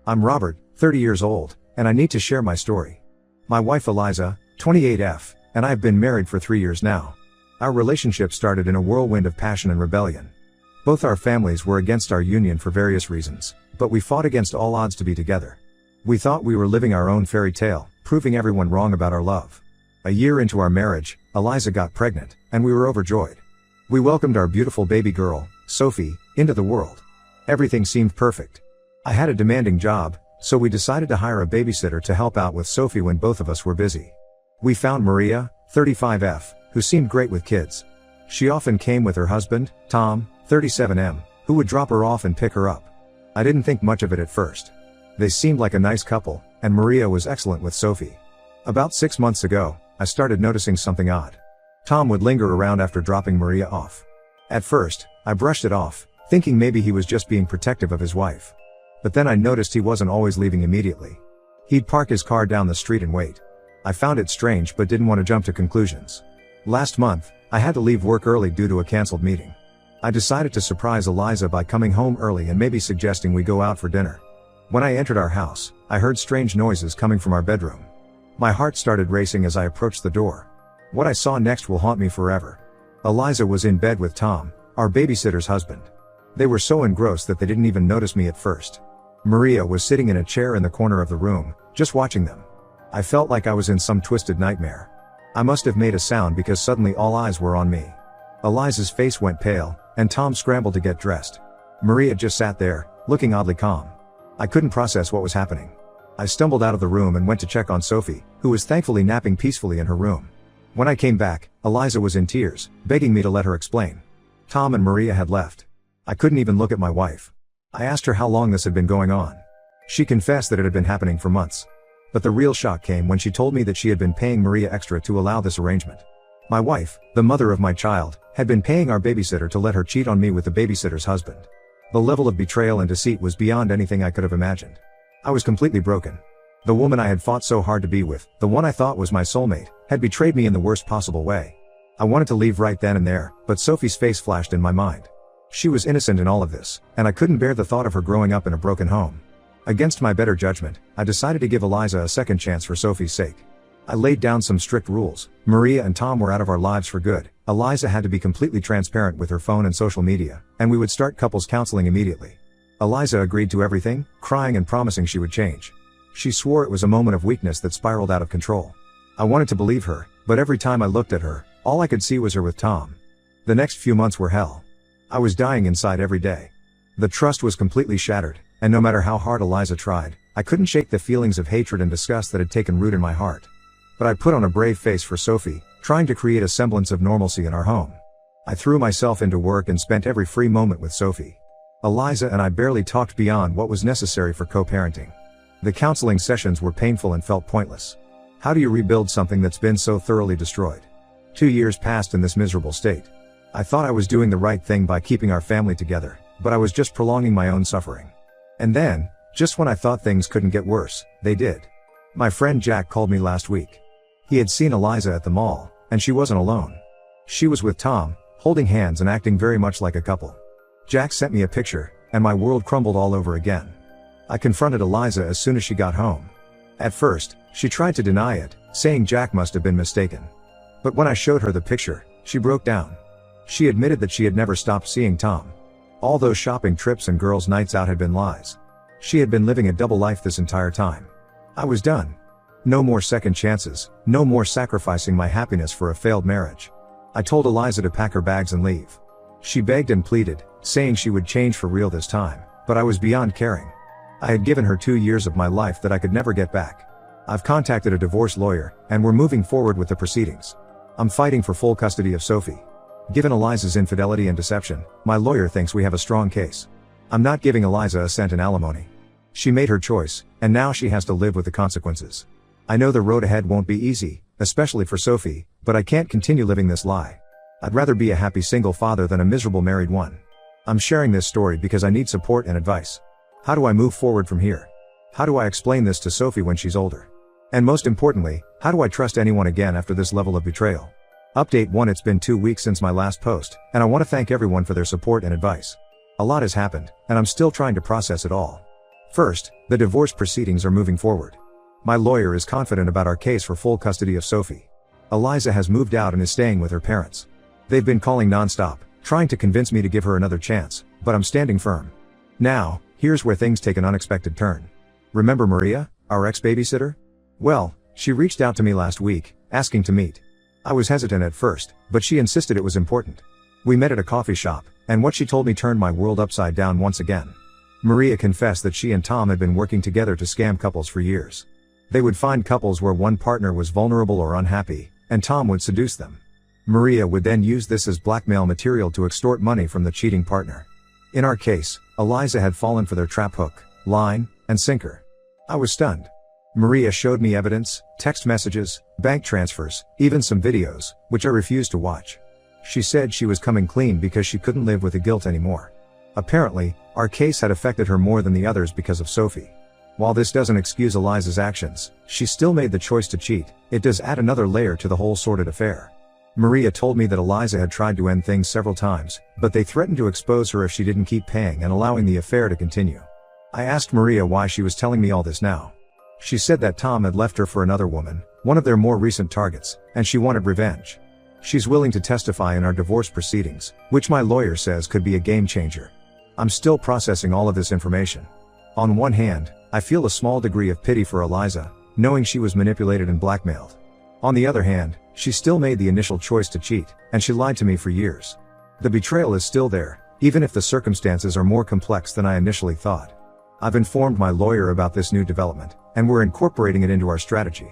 I'm Robert, 30 years old, and I need to share my story. My wife Eliza, 28F, and I have been married for 3 years now. Our relationship started in a whirlwind of passion and rebellion. Both our families were against our union for various reasons, but we fought against all odds to be together. We thought we were living our own fairy tale, proving everyone wrong about our love. A year into our marriage, Eliza got pregnant, and we were overjoyed. We welcomed our beautiful baby girl, Sophie, into the world. Everything seemed perfect. I had a demanding job, so we decided to hire a babysitter to help out with Sophie when both of us were busy. We found Maria, 35F, who seemed great with kids. She often came with her husband, Tom, 37M, who would drop her off and pick her up. I didn't think much of it at first. They seemed like a nice couple, and Maria was excellent with Sophie. About 6 months ago, I started noticing something odd. Tom would linger around after dropping Maria off. At first, I brushed it off, thinking maybe he was just being protective of his wife. But then I noticed he wasn't always leaving immediately. He'd park his car down the street and wait. I found it strange but didn't want to jump to conclusions. Last month, I had to leave work early due to a cancelled meeting. I decided to surprise Eliza by coming home early and maybe suggesting we go out for dinner. When I entered our house, I heard strange noises coming from our bedroom. My heart started racing as I approached the door. What I saw next will haunt me forever. Eliza was in bed with Tom, our babysitter's husband. They were so engrossed that they didn't even notice me at first. Maria was sitting in a chair in the corner of the room, just watching them. I felt like I was in some twisted nightmare. I must have made a sound because suddenly all eyes were on me. Eliza's face went pale, and Tom scrambled to get dressed. Maria just sat there, looking oddly calm. I couldn't process what was happening. I stumbled out of the room and went to check on Sophie, who was thankfully napping peacefully in her room. When I came back, Eliza was in tears, begging me to let her explain. Tom and Maria had left. I couldn't even look at my wife. I asked her how long this had been going on. She confessed that it had been happening for months. But the real shock came when she told me that she had been paying Maria extra to allow this arrangement. My wife, the mother of my child, had been paying our babysitter to let her cheat on me with the babysitter's husband. The level of betrayal and deceit was beyond anything I could have imagined. I was completely broken. The woman I had fought so hard to be with, the one I thought was my soulmate, had betrayed me in the worst possible way. I wanted to leave right then and there, but Sophie's face flashed in my mind. She was innocent in all of this, and I couldn't bear the thought of her growing up in a broken home. Against my better judgment, I decided to give Eliza a second chance for Sophie's sake. I laid down some strict rules. Maria and Tom were out of our lives for good. Eliza had to be completely transparent with her phone and social media, and we would start couples counseling immediately. Eliza agreed to everything, crying and promising she would change. She swore it was a moment of weakness that spiraled out of control. I wanted to believe her, but every time I looked at her, all I could see was her with Tom. The next few months were hell. I was dying inside every day. The trust was completely shattered, and no matter how hard Eliza tried, I couldn't shake the feelings of hatred and disgust that had taken root in my heart. But I put on a brave face for Sophie, trying to create a semblance of normalcy in our home. I threw myself into work and spent every free moment with Sophie. Eliza and I barely talked beyond what was necessary for co-parenting. The counseling sessions were painful and felt pointless. How do you rebuild something that's been so thoroughly destroyed? 2 years passed in this miserable state. I thought I was doing the right thing by keeping our family together, but I was just prolonging my own suffering. And then, just when I thought things couldn't get worse, they did. My friend Jack called me last week. He had seen Eliza at the mall, and she wasn't alone. She was with Tom, holding hands and acting very much like a couple. Jack sent me a picture, and my world crumbled all over again. I confronted Eliza as soon as she got home. At first, she tried to deny it, saying Jack must have been mistaken. But when I showed her the picture, she broke down. She admitted that she had never stopped seeing Tom. All those shopping trips and girls' nights out had been lies. She had been living a double life this entire time. I was done. No more second chances, no more sacrificing my happiness for a failed marriage. I told Eliza to pack her bags and leave. She begged and pleaded, saying she would change for real this time, but I was beyond caring. I had given her 2 years of my life that I could never get back. I've contacted a divorce lawyer, and we're moving forward with the proceedings. I'm fighting for full custody of Sophie. Given Eliza's infidelity and deception, my lawyer thinks we have a strong case. I'm not giving Eliza a cent in alimony. She made her choice, and now she has to live with the consequences. I know the road ahead won't be easy, especially for Sophie, but I can't continue living this lie. I'd rather be a happy single father than a miserable married one. I'm sharing this story because I need support and advice. How do I move forward from here? How do I explain this to Sophie when she's older? And most importantly, how do I trust anyone again after this level of betrayal? Update 1. It's been 2 weeks since my last post, and I want to thank everyone for their support and advice. A lot has happened, and I'm still trying to process it all. First, the divorce proceedings are moving forward. My lawyer is confident about our case for full custody of Sophie. Eliza has moved out and is staying with her parents. They've been calling nonstop, trying to convince me to give her another chance, but I'm standing firm. Now, here's where things take an unexpected turn. Remember Maria, our ex-babysitter? Well, she reached out to me last week, asking to meet. I was hesitant at first, but she insisted it was important. We met at a coffee shop, and what she told me turned my world upside down once again. Maria confessed that she and Tom had been working together to scam couples for years. They would find couples where one partner was vulnerable or unhappy, and Tom would seduce them. Maria would then use this as blackmail material to extort money from the cheating partner. In our case, Eliza had fallen for their trap hook, line, and sinker. I was stunned. Maria showed me evidence, text messages, bank transfers, even some videos, which I refused to watch. She said she was coming clean because she couldn't live with the guilt anymore. Apparently, our case had affected her more than the others because of Sophie. While this doesn't excuse Eliza's actions, she still made the choice to cheat. It does add another layer to the whole sordid affair. Maria told me that Eliza had tried to end things several times, but they threatened to expose her if she didn't keep paying and allowing the affair to continue. I asked Maria why she was telling me all this now. She said that Tom had left her for another woman, one of their more recent targets, and she wanted revenge. She's willing to testify in our divorce proceedings, which my lawyer says could be a game changer. I'm still processing all of this information. On one hand, I feel a small degree of pity for Eliza, knowing she was manipulated and blackmailed. On the other hand, she still made the initial choice to cheat, and she lied to me for years. The betrayal is still there, even if the circumstances are more complex than I initially thought. I've informed my lawyer about this new development, and we're incorporating it into our strategy.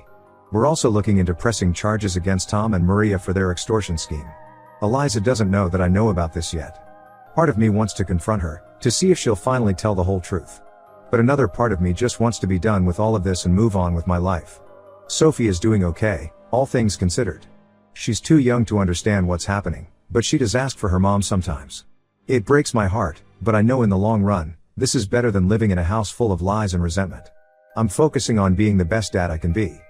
We're also looking into pressing charges against Tom and Maria for their extortion scheme. Eliza doesn't know that I know about this yet. Part of me wants to confront her, to see if she'll finally tell the whole truth. But another part of me just wants to be done with all of this and move on with my life. Sophie is doing okay, all things considered. She's too young to understand what's happening, but she does ask for her mom sometimes. It breaks my heart, but I know in the long run, this is better than living in a house full of lies and resentment. I'm focusing on being the best dad I can be.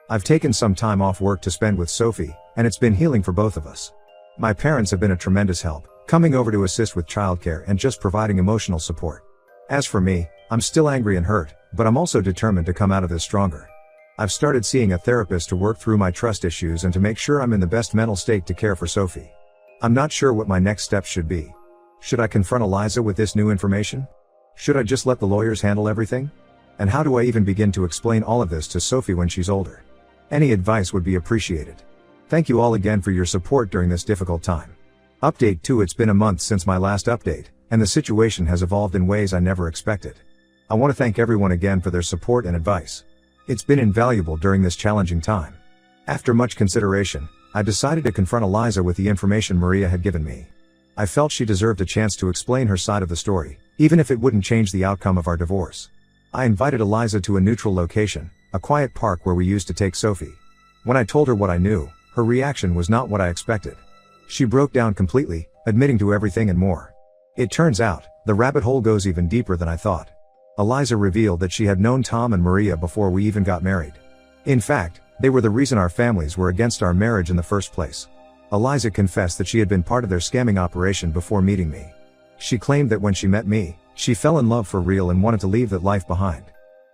I've taken some time off work to spend with Sophie, and it's been healing for both of us. My parents have been a tremendous help, coming over to assist with childcare and just providing emotional support. As for me, I'm still angry and hurt, but I'm also determined to come out of this stronger. I've started seeing a therapist to work through my trust issues and to make sure I'm in the best mental state to care for Sophie. I'm not sure what my next steps should be. Should I confront Eliza with this new information? Should I just let the lawyers handle everything? And how do I even begin to explain all of this to Sophie when she's older? Any advice would be appreciated. Thank you all again for your support during this difficult time. Update 2: It's been a month since my last update, and the situation has evolved in ways I never expected. I want to thank everyone again for their support and advice. It's been invaluable during this challenging time. After much consideration, I decided to confront Eliza with the information Maria had given me. I felt she deserved a chance to explain her side of the story, even if it wouldn't change the outcome of our divorce. I invited Eliza to a neutral location, a quiet park where we used to take Sophie. When I told her what I knew, her reaction was not what I expected. She broke down completely, admitting to everything and more. It turns out, the rabbit hole goes even deeper than I thought. Eliza revealed that she had known Tom and Maria before we even got married. In fact, they were the reason our families were against our marriage in the first place. Eliza confessed that she had been part of their scamming operation before meeting me. She claimed that when she met me, she fell in love for real and wanted to leave that life behind.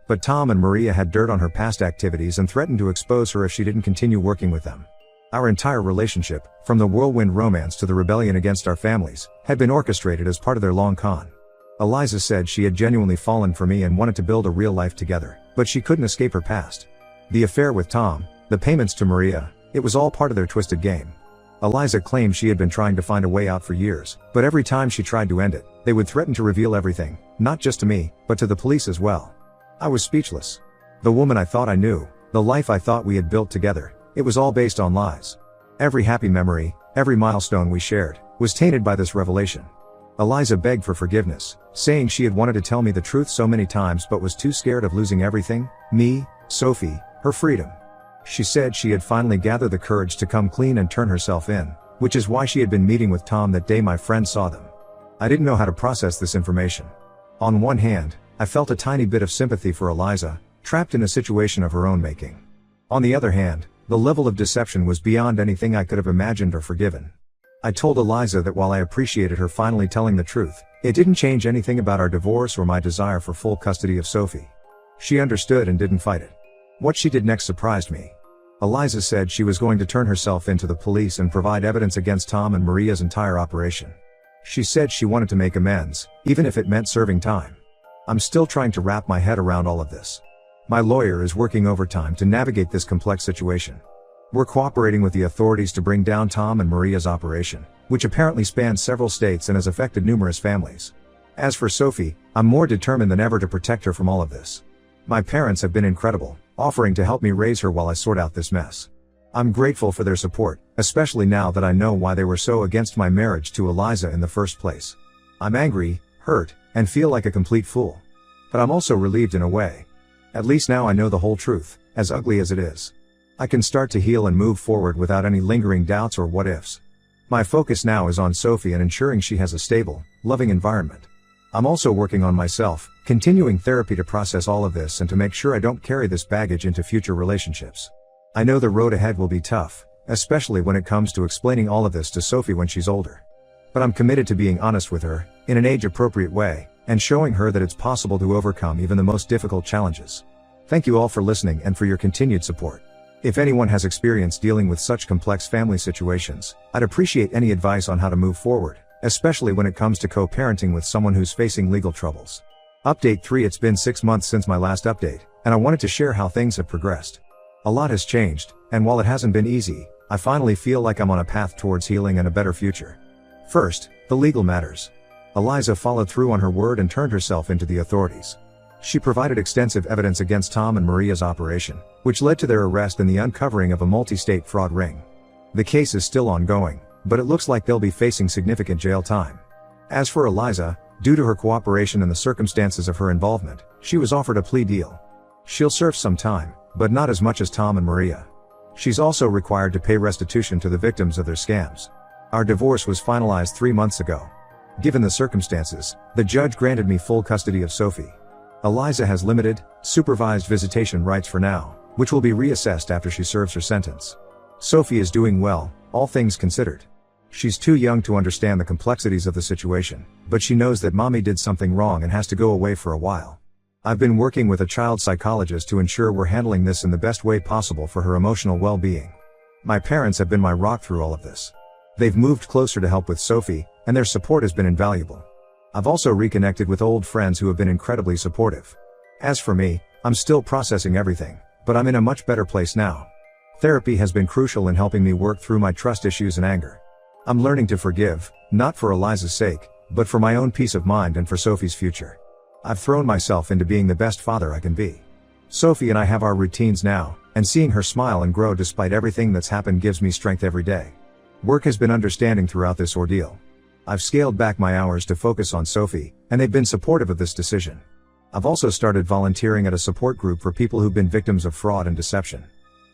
But Tom and Maria had dirt on her past activities and threatened to expose her if she didn't continue working with them. Our entire relationship, from the whirlwind romance to the rebellion against our families, had been orchestrated as part of their long con. Eliza said she had genuinely fallen for me and wanted to build a real life together, but she couldn't escape her past. The affair with Tom, the payments to Maria, it was all part of their twisted game. Eliza claimed she had been trying to find a way out for years, but every time she tried to end it, they would threaten to reveal everything, not just to me, but to the police as well. I was speechless. The woman I thought I knew, the life I thought we had built together, it was all based on lies. Every happy memory, every milestone we shared, was tainted by this revelation. Eliza begged for forgiveness, saying she had wanted to tell me the truth so many times but was too scared of losing everything, me, Sophie, her freedom. She said she had finally gathered the courage to come clean and turn herself in, which is why she had been meeting with Tom that day my friend saw them. I didn't know how to process this information. On one hand, I felt a tiny bit of sympathy for Eliza, trapped in a situation of her own making. On the other hand, the level of deception was beyond anything I could have imagined or forgiven. I told Eliza that while I appreciated her finally telling the truth, it didn't change anything about our divorce or my desire for full custody of Sophie. She understood and didn't fight it. What she did next surprised me. Eliza said she was going to turn herself into the police and provide evidence against Tom and Maria's entire operation. She said she wanted to make amends, even if it meant serving time. I'm still trying to wrap my head around all of this. My lawyer is working overtime to navigate this complex situation. We're cooperating with the authorities to bring down Tom and Maria's operation, which apparently spans several states and has affected numerous families. As for Sophie, I'm more determined than ever to protect her from all of this. My parents have been incredible, offering to help me raise her while I sort out this mess. I'm grateful for their support, especially now that I know why they were so against my marriage to Eliza in the first place. I'm angry, hurt, and feel like a complete fool. But I'm also relieved in a way. At least now I know the whole truth, as ugly as it is. I can start to heal and move forward without any lingering doubts or what-ifs. My focus now is on Sophie and ensuring she has a stable, loving environment. I'm also working on myself, continuing therapy to process all of this and to make sure I don't carry this baggage into future relationships. I know the road ahead will be tough, especially when it comes to explaining all of this to Sophie when she's older. But I'm committed to being honest with her, in an age-appropriate way, and showing her that it's possible to overcome even the most difficult challenges. Thank you all for listening and for your continued support. If anyone has experience dealing with such complex family situations, I'd appreciate any advice on how to move forward, especially when it comes to co-parenting with someone who's facing legal troubles. Update 3: It's been 6 months since my last update, and I wanted to share how things have progressed. A lot has changed, and while it hasn't been easy, I finally feel like I'm on a path towards healing and a better future. First, the legal matters. Eliza followed through on her word and turned herself into the authorities. She provided extensive evidence against Tom and Maria's operation, which led to their arrest and the uncovering of a multi-state fraud ring. The case is still ongoing, but it looks like they'll be facing significant jail time. As for Eliza, due to her cooperation and the circumstances of her involvement, she was offered a plea deal. She'll serve some time, but not as much as Tom and Maria. She's also required to pay restitution to the victims of their scams. Our divorce was finalized 3 months ago. Given the circumstances, the judge granted me full custody of Sophie. Eliza has limited, supervised visitation rights for now, which will be reassessed after she serves her sentence. Sophie is doing well, all things considered. She's too young to understand the complexities of the situation, but she knows that mommy did something wrong and has to go away for a while. I've been working with a child psychologist to ensure we're handling this in the best way possible for her emotional well-being. My parents have been my rock through all of this. They've moved closer to help with Sophie, and their support has been invaluable. I've also reconnected with old friends who have been incredibly supportive. As for me, I'm still processing everything, but I'm in a much better place now. Therapy has been crucial in helping me work through my trust issues and anger. I'm learning to forgive, not for Eliza's sake, but for my own peace of mind and for Sophie's future. I've thrown myself into being the best father I can be. Sophie and I have our routines now, and seeing her smile and grow despite everything that's happened gives me strength every day. Work has been understanding throughout this ordeal. I've scaled back my hours to focus on Sophie, and they've been supportive of this decision. I've also started volunteering at a support group for people who've been victims of fraud and deception.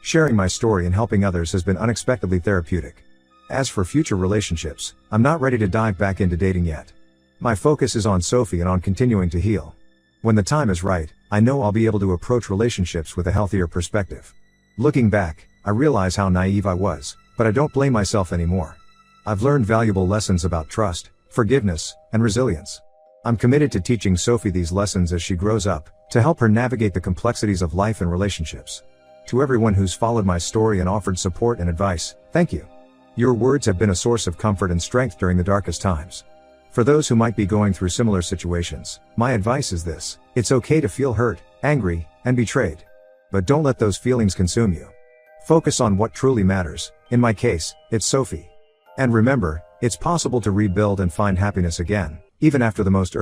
Sharing my story and helping others has been unexpectedly therapeutic. As for future relationships, I'm not ready to dive back into dating yet. My focus is on Sophie and on continuing to heal. When the time is right, I know I'll be able to approach relationships with a healthier perspective. Looking back, I realize how naive I was, but I don't blame myself anymore. I've learned valuable lessons about trust, forgiveness, and resilience. I'm committed to teaching Sophie these lessons as she grows up, to help her navigate the complexities of life and relationships. To everyone who's followed my story and offered support and advice, thank you. Your words have been a source of comfort and strength during the darkest times. For those who might be going through similar situations, my advice is this: it's okay to feel hurt, angry, and betrayed. But don't let those feelings consume you. Focus on what truly matters. In my case, it's Sophie. And remember, it's possible to rebuild and find happiness again, even after the most